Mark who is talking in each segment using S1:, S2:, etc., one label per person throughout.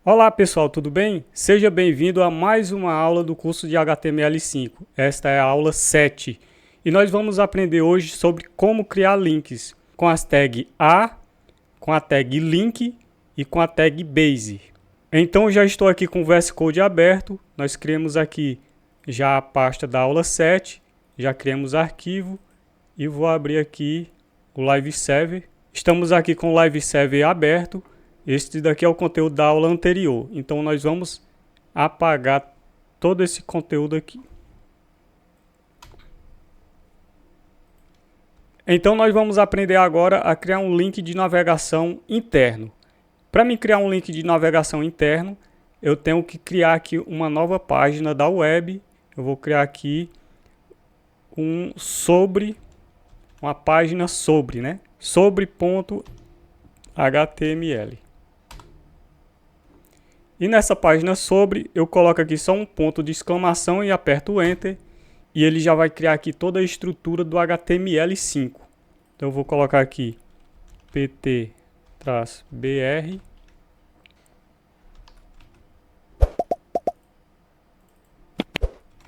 S1: Olá pessoal, tudo bem? Seja bem-vindo a mais uma aula do curso de HTML5. Esta é a aula 7 e nós vamos aprender hoje sobre como criar links com as tags A, com a tag link e com a tag base. Então já estou aqui com o VS Code aberto, nós criamos aqui já a pasta da aula 7, já criamos arquivo e vou abrir aqui o Live Server. Estamos aqui com o Live Server aberto. Este daqui é o conteúdo da aula anterior, então nós vamos apagar todo esse conteúdo aqui. Então nós vamos aprender agora a criar um link de navegação interno. Para mim criar um link de navegação interno, eu tenho que criar aqui uma nova página da web. Eu vou criar aqui uma página sobre, né? Sobre.html. E nessa página sobre, eu coloco aqui só um ponto de exclamação e aperto Enter. E ele já vai criar aqui toda a estrutura do HTML5. Então eu vou colocar aqui pt-br.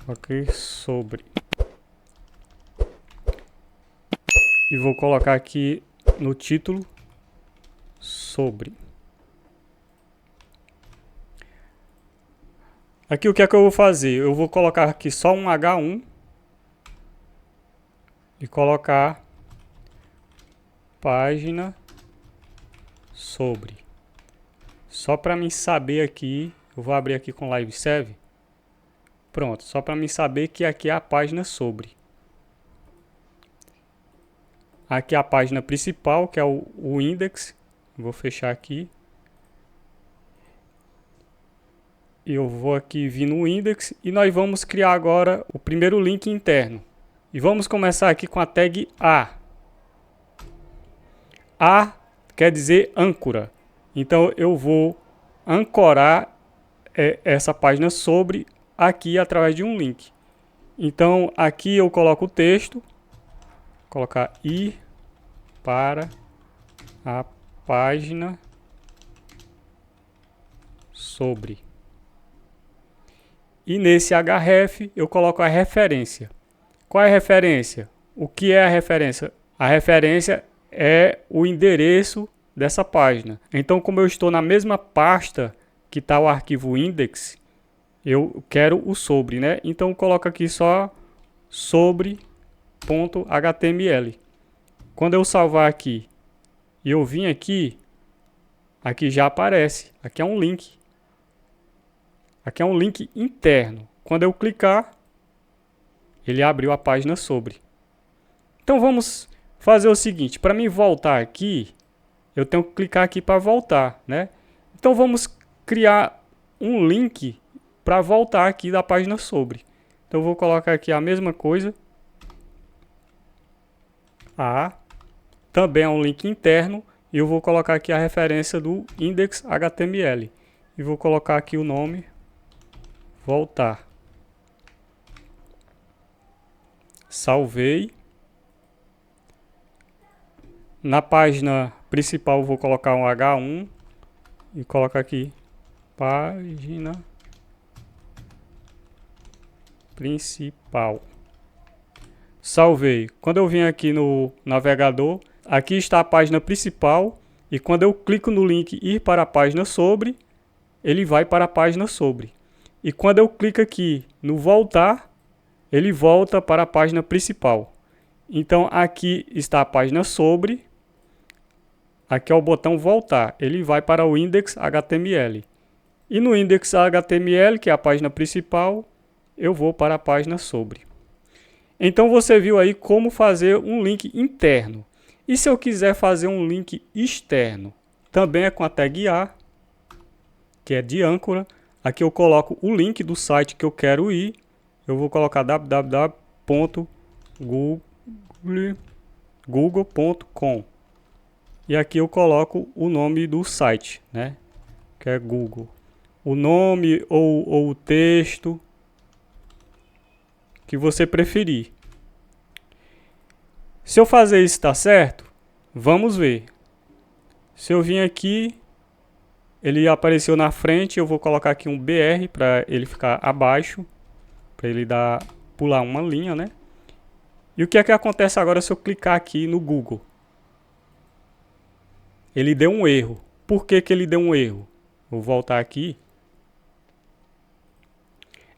S1: Ok, sobre. E vou colocar aqui no título sobre. Aqui o que é que eu vou fazer? Eu vou colocar aqui só um H1 e colocar página sobre. Só para mim saber aqui, eu vou abrir aqui com Live Server. Pronto, só para mim saber que aqui é a página sobre. Aqui é a página principal, que é o index. Vou fechar aqui. Eu vou aqui vir no index e nós vamos criar agora o primeiro link interno. E vamos começar aqui com a tag A. A quer dizer âncora. Então eu vou ancorar essa página sobre aqui através de um link. Então aqui eu coloco o texto, colocar ir para a página sobre. E nesse href eu coloco a referência. Qual é a referência? O que é a referência? A referência é o endereço dessa página. Então, como eu estou na mesma pasta que está o arquivo index, eu quero o sobre, né? Então, eu coloco aqui só sobre.html. Quando eu salvar aqui e eu vim aqui já aparece. Aqui é um link. Aqui é um link interno. Quando eu clicar, ele abriu a página sobre. Então vamos fazer o seguinte. Para mim voltar aqui, eu tenho que clicar aqui para voltar, né? Então vamos criar um link para voltar aqui da página sobre. Então eu vou colocar aqui a mesma coisa. Também é um link interno. E eu vou colocar aqui a referência do index.html. E vou colocar aqui o nome. Voltar. Salvei. Na página principal eu vou colocar um H1 e colocar aqui página principal. Salvei. Quando eu vim aqui no navegador, aqui está a página principal e quando eu clico no link ir para a página sobre, ele vai para a página sobre. E quando eu clico aqui no voltar, ele volta para a página principal. Então aqui está a página sobre. Aqui é o botão voltar. Ele vai para o index.html. E no index.html, que é a página principal, eu vou para a página sobre. Então você viu aí como fazer um link interno. E se eu quiser fazer um link externo? Também é com a tag A, que é de âncora. Aqui eu coloco o link do site que eu quero ir. Eu vou colocar www.google.com. E aqui eu coloco o nome do site, né? Que é Google. O nome ou o texto que você preferir. Se eu fazer isso, tá certo? Vamos ver. Se eu vim aqui ele apareceu na frente, eu vou colocar aqui um BR para ele ficar abaixo, para ele pular uma linha, né? E o que é que acontece agora se eu clicar aqui no Google? Ele deu um erro. Por que que ele deu um erro? Vou voltar aqui.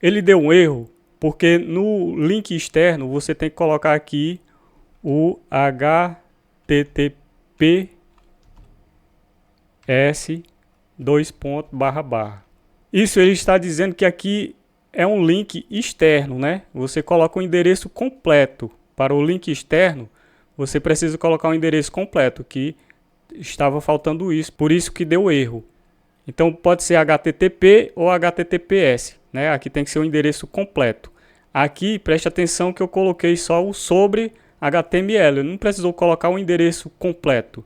S1: Ele deu um erro porque no link externo você tem que colocar aqui o https //. Isso ele está dizendo que aqui é um link externo, né? Você coloca o endereço completo. Para o link externo, você precisa colocar o endereço completo, que estava faltando isso, por isso que deu erro. Então pode ser HTTP ou HTTPS, né? Aqui tem que ser o endereço completo. Aqui preste atenção que eu coloquei só o sobre HTML, eu não precisou colocar o endereço completo.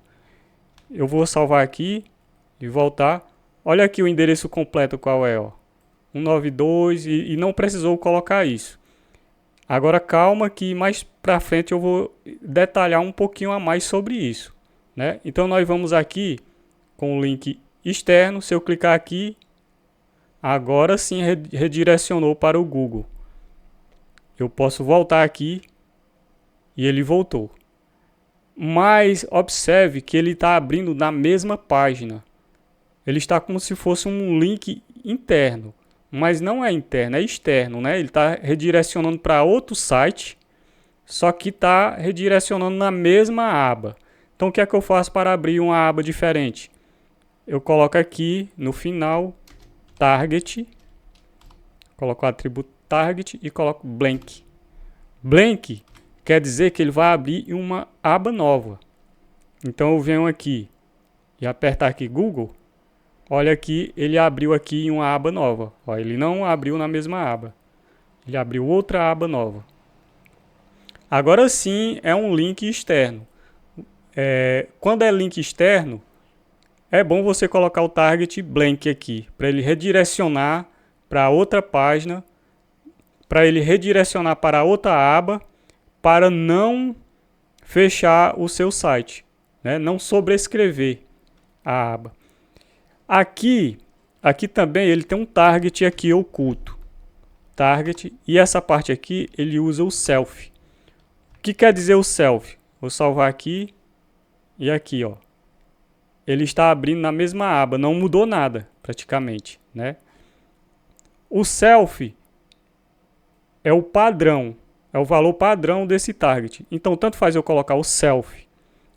S1: Eu vou salvar aqui e voltar. Olha aqui o endereço completo qual é, ó. 192 e não precisou colocar isso. Agora calma que mais para frente eu vou detalhar um pouquinho a mais sobre isso, né? Então nós vamos aqui com o link externo. Se eu clicar aqui, agora sim redirecionou para o Google. Eu posso voltar aqui e ele voltou. Mas observe que ele está abrindo na mesma página. Ele está como se fosse um link interno. Mas não é interno, é externo, né? Ele está redirecionando para outro site, só que está redirecionando na mesma aba. Então o que é que eu faço para abrir uma aba diferente? Eu coloco aqui no final target, coloco o atributo target e coloco blank. Blank quer dizer que ele vai abrir uma aba nova. Então eu venho aqui e apertar aqui Google. Olha aqui, ele abriu aqui uma aba nova. Ó, ele não abriu na mesma aba. Ele abriu outra aba nova. Agora sim é um link externo. Quando é link externo, é bom você colocar o target blank aqui, para ele redirecionar para outra página, para ele redirecionar para outra aba, para não fechar o seu site, né? Não sobrescrever a aba. Aqui também ele tem um target aqui oculto. Target, e essa parte aqui ele usa o self. O que quer dizer o self? Vou salvar aqui e aqui, ó. Ele está abrindo na mesma aba, não mudou nada praticamente, né? O self é o padrão, é o valor padrão desse target. Então tanto faz eu colocar o self,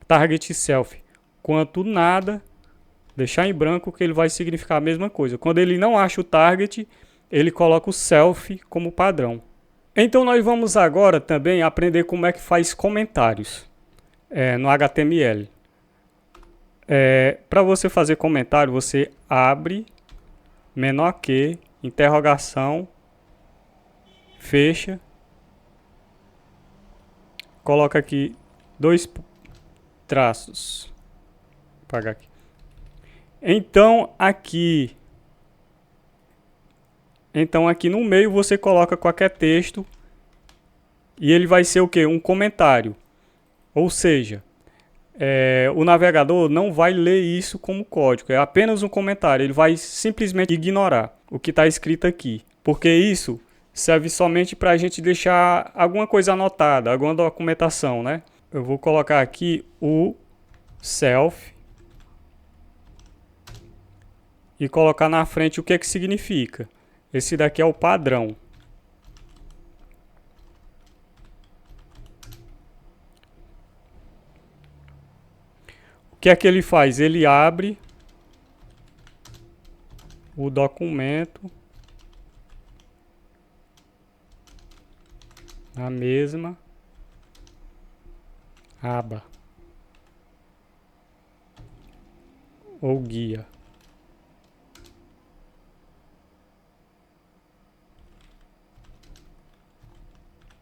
S1: target self, quanto nada, deixar em branco, que ele vai significar a mesma coisa. Quando ele não acha o target, ele coloca o self como padrão. Então nós vamos agora também aprender como é que faz comentários no HTML. Para você fazer comentário, você abre, menor que, interrogação, fecha, coloca aqui 2 traços. Vou apagar aqui. Então aqui no meio você coloca qualquer texto e ele vai ser o que? Um comentário. Ou seja, o navegador não vai ler isso como código, é apenas um comentário. Ele vai simplesmente ignorar o que está escrito aqui, porque isso serve somente para a gente deixar alguma coisa anotada, alguma documentação, né? Eu vou colocar aqui o self e colocar na frente o que significa. Esse daqui é o padrão. O que é que ele faz? Ele abre o documento na mesma aba ou guia.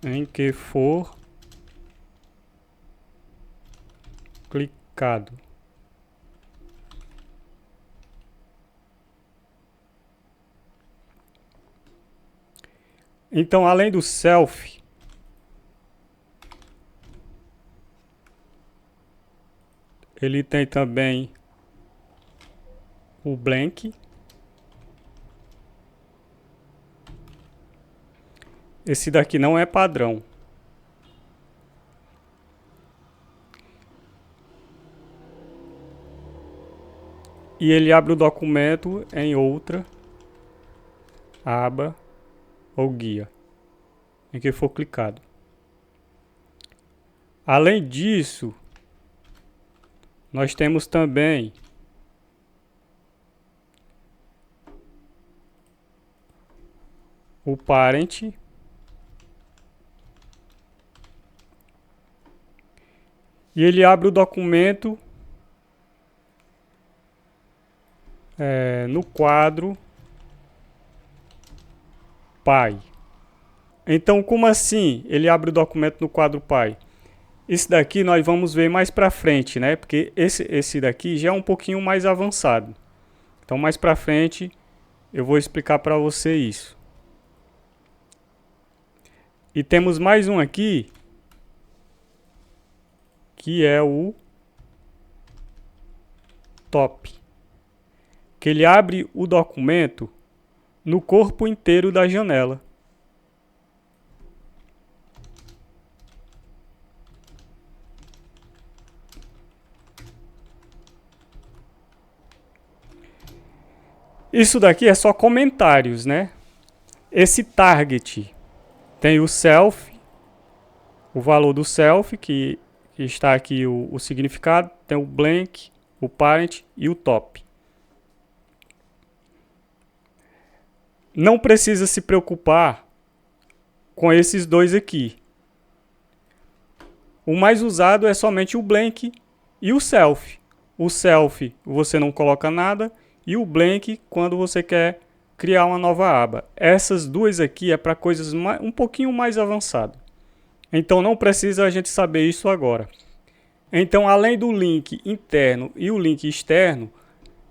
S1: Em que for clicado. Então, além do self, ele tem também o blank. Esse daqui não é padrão. E ele abre o documento em outra aba ou guia em que for clicado. Além disso, nós temos também o parent e ele abre o documento no quadro pai. Então, como assim ele abre o documento no quadro pai? Isso daqui nós vamos ver mais para frente, né? Porque esse daqui já é um pouquinho mais avançado. Então, mais para frente eu vou explicar para você isso. E temos mais um aqui, que é o top, que ele abre o documento no corpo inteiro da janela. Isso daqui é só comentários, né? Esse target tem o self, o valor do self, que está aqui o significado, tem o blank, o parent e o top. Não precisa se preocupar com esses dois aqui. O mais usado é somente o blank e o self. O self você não coloca nada e o blank quando você quer criar uma nova aba. Essas duas aqui é para coisas um pouquinho mais avançadas. Então não precisa a gente saber isso agora. Então, além do link interno e o link externo,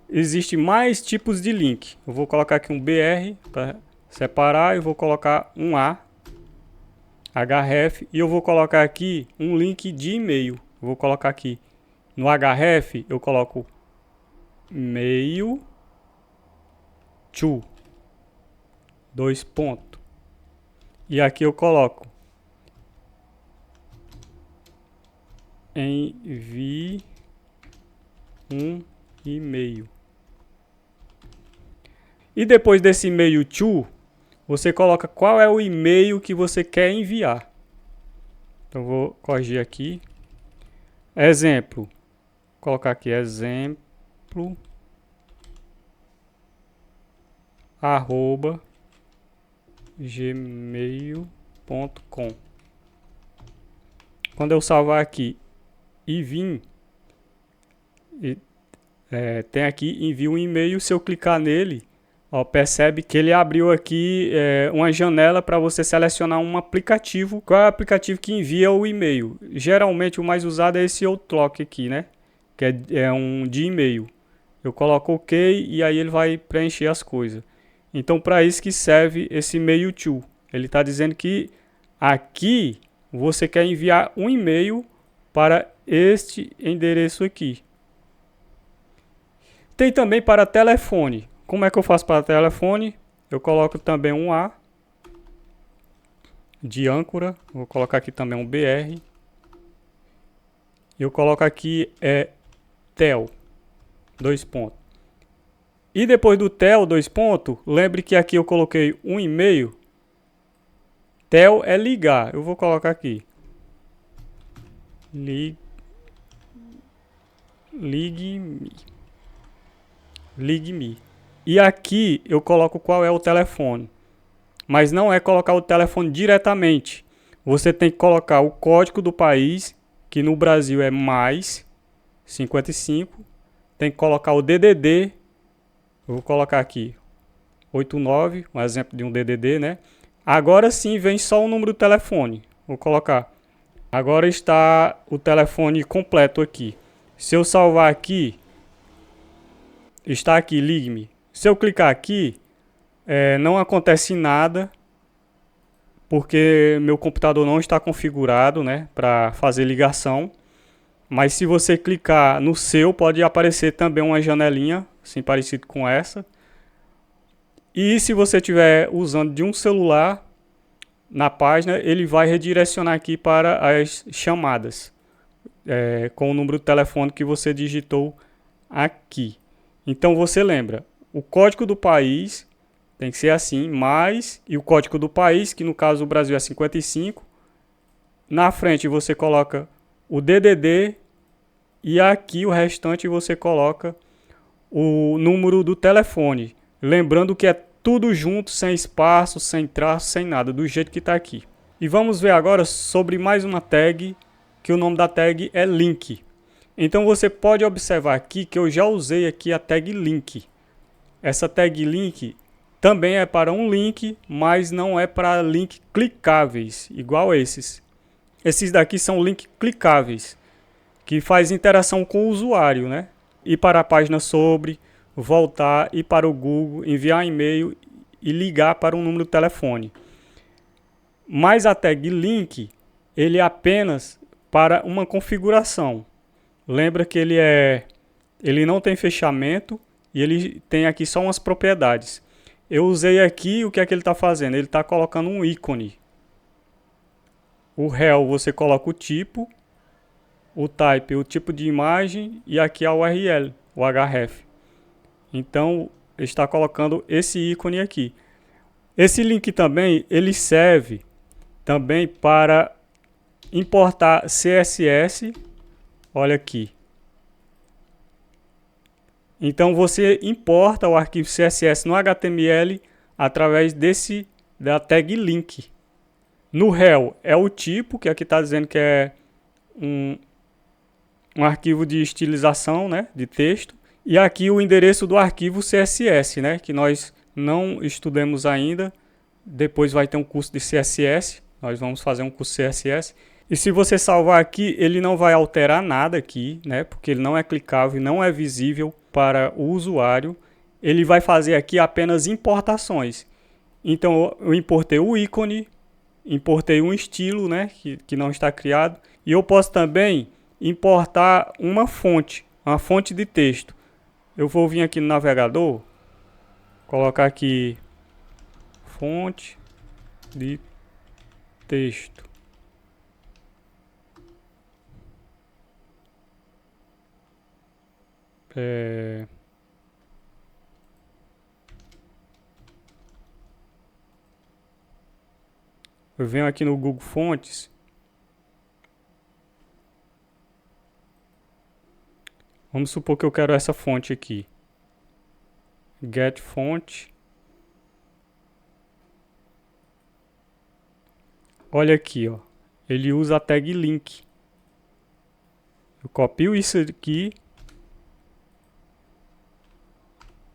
S1: existem mais tipos de link. Eu vou colocar aqui um BR para separar, eu vou colocar um A, href, e eu vou colocar aqui um link de e-mail. Eu vou colocar aqui no href, eu coloco mail to, 2 pontos. E aqui eu coloco envie um e-mail. E depois desse e-mail to, você coloca qual é o e-mail que você quer enviar. Então vou corrigir aqui. Exemplo. Vou colocar aqui exemplo @gmail.com. Quando eu salvar aqui e vim, tem aqui envia um e-mail. Se eu clicar nele, ó, percebe que ele abriu aqui uma janela para você selecionar um aplicativo. Qual é o aplicativo que envia o e-mail? Geralmente o mais usado é esse Outlook aqui, né? Que é um de e-mail. Eu coloco OK e aí ele vai preencher as coisas. Então, para isso que serve esse mail to. Ele está dizendo que aqui você quer enviar um e-mail para este endereço aqui. Tem também para telefone. Como é que eu faço para telefone? Eu coloco também um A de âncora. Vou colocar aqui também um BR. Eu coloco aqui tel, 2 pontos. E depois do tel, 2 pontos, lembre que aqui eu coloquei um e-mail. Tel é ligar. Eu vou colocar aqui. Ligue-me. E aqui eu coloco qual é o telefone. Mas não é colocar o telefone diretamente. Você tem que colocar o código do país, que no Brasil é mais 55. Tem que colocar o DDD. Eu vou colocar aqui 89, um exemplo de um DDD, né? Agora sim vem só o número do telefone. Vou colocar. Agora está o telefone completo aqui. Se eu salvar aqui, está aqui, ligue-me. Se eu clicar aqui, não acontece nada, porque meu computador não está configurado, né, para fazer ligação. Mas se você clicar no seu, pode aparecer também uma janelinha, assim parecido com essa. E se você estiver usando de um celular, na página, ele vai redirecionar aqui para as chamadas, com o número de telefone que você digitou aqui. Então você lembra, o código do país tem que ser assim, mais, e o código do país, que no caso do Brasil é 55, na frente você coloca o DDD e aqui o restante você coloca o número do telefone. Lembrando que é tudo junto, sem espaço, sem traço, sem nada, do jeito que está aqui. E vamos ver agora sobre mais uma tag, que o nome da tag é link. Então você pode observar aqui que eu já usei aqui a tag link. Essa tag link também é para um link, mas não é para link clicáveis, igual esses. Esses daqui são link clicáveis, que faz interação com o usuário, né? Ir para a página sobre, voltar, ir para o Google, enviar e-mail e ligar para um número de telefone. Mas a tag link, ele é apenas para uma configuração. Lembra que ele não tem fechamento e ele tem aqui só umas propriedades. Eu usei aqui, o que é que ele está fazendo? Ele está colocando um ícone. O rel você coloca o tipo, o type, o tipo de imagem e aqui a URL, o href. Então, está colocando esse ícone aqui. Esse link também, ele serve também para importar CSS. Olha aqui. Então, você importa o arquivo CSS no HTML através da tag link. No rel é o tipo, que aqui está dizendo que é um arquivo de estilização, né, de texto. E aqui o endereço do arquivo CSS, né, que nós não estudamos ainda. Depois vai ter um curso de CSS. Nós vamos fazer um curso CSS. E se você salvar aqui, ele não vai alterar nada aqui, né, porque ele não é clicável, não é visível para o usuário. Ele vai fazer aqui apenas importações. Então eu importei o ícone, importei um estilo, né, que não está criado. E eu posso também importar uma fonte de texto. Eu vou vir aqui no navegador, colocar aqui fonte de texto. Eu venho aqui no Google Fontes. Vamos supor que eu quero essa fonte aqui. Get fonte. Olha aqui, ó. Ele usa a tag link. Eu copio isso aqui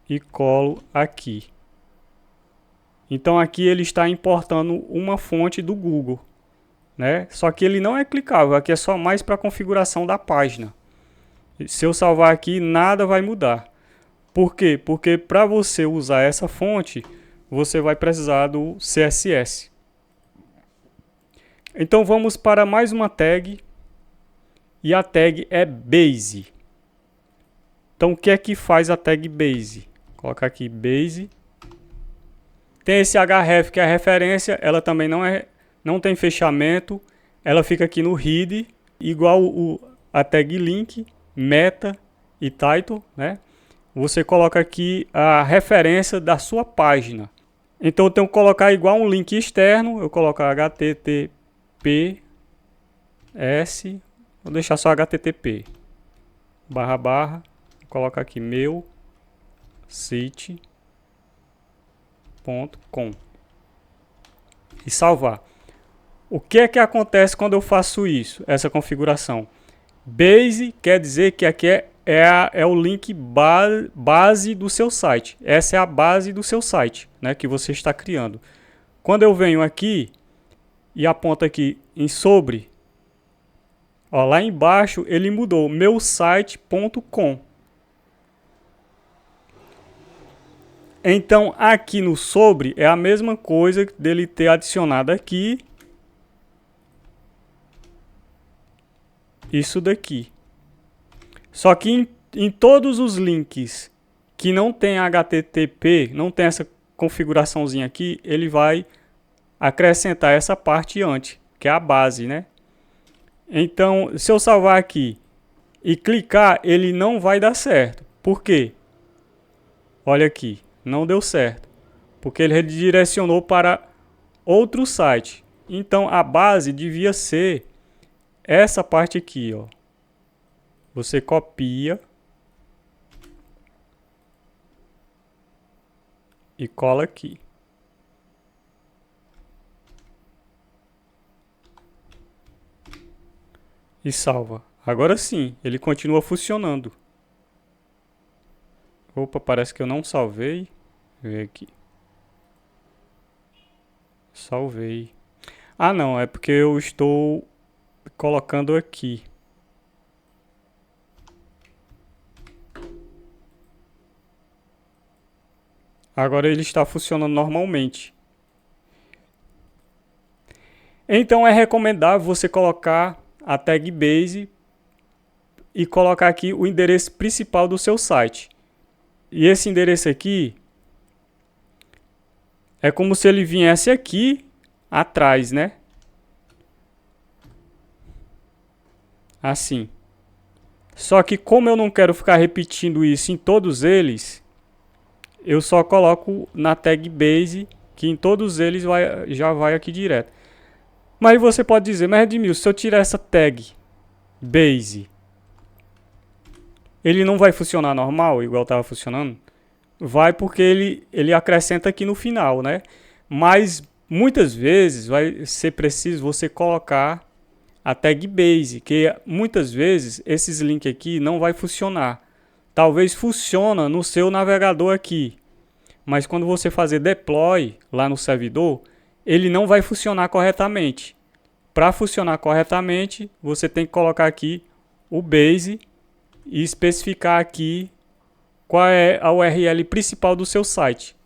S1: e colo aqui. Então aqui ele está importando uma fonte do Google, né? Só que ele não é clicável, aqui é só mais para configuração da página. Se eu salvar aqui, nada vai mudar. Por quê? Porque para você usar essa fonte, você vai precisar do CSS. Então vamos para mais uma tag. E a tag é base. Então o que é que faz a tag base? Vou colocar aqui base. Tem esse href que é a referência, ela também não tem fechamento. Ela fica aqui no head, igual a tag link, meta e title, né? Você coloca aqui a referência da sua página. Então eu tenho que colocar igual um link externo, eu coloco https, vou deixar só http, //, vou colocar aqui meu site.com e salvar. O que é que acontece quando eu faço isso, essa configuração? Base quer dizer que aqui é o link base do seu site. Essa é a base do seu site, né, que você está criando. Quando eu venho aqui e aponto aqui em sobre, ó, lá embaixo ele mudou, meusite.com. Então aqui no sobre é a mesma coisa dele ter adicionado aqui isso daqui. Só que em todos os links que não tem HTTP, não tem essa configuraçãozinha aqui, ele vai acrescentar essa parte antes, que é a base, né? Então, se eu salvar aqui e clicar, ele não vai dar certo. Por quê? Olha aqui, não deu certo. Porque ele redirecionou para outro site. Então, a base devia ser essa parte aqui, ó. Você copia e cola aqui. E salva. Agora sim, ele continua funcionando. Opa, parece que eu não salvei. Vou ver aqui. Salvei. Ah, não, é porque eu estou colocando aqui. Agora ele está funcionando normalmente. Então é recomendável você colocar a tag base e colocar aqui o endereço principal do seu site. E esse endereço aqui é como se ele viesse aqui atrás, né? Assim. Só que como eu não quero ficar repetindo isso em todos eles, eu só coloco na tag base, que em todos eles já vai aqui direto. Mas você pode dizer, mas Edmilson, se eu tirar essa tag base, ele não vai funcionar normal, igual estava funcionando? Vai, porque ele acrescenta aqui no final, né? Mas muitas vezes vai ser preciso você colocar a tag base, que muitas vezes esses links aqui não vai funcionar. Talvez funcione no seu navegador aqui, mas quando você fazer deploy lá no servidor, ele não vai funcionar corretamente. Para funcionar corretamente, você tem que colocar aqui o base e especificar aqui qual é a URL principal do seu site.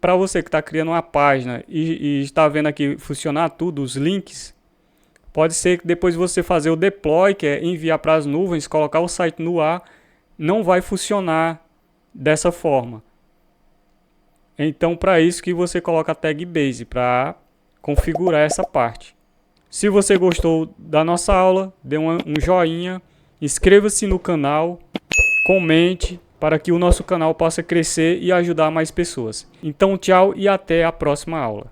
S1: Para você que está criando uma página e está vendo aqui funcionar tudo, os links, pode ser que depois você fazer o deploy, que é enviar para as nuvens, colocar o site no ar, não vai funcionar dessa forma. Então, para isso que você coloca a tag base, para configurar essa parte. Se você gostou da nossa aula, dê um joinha, inscreva-se no canal, comente, para que o nosso canal possa crescer e ajudar mais pessoas. Então, tchau e até a próxima aula.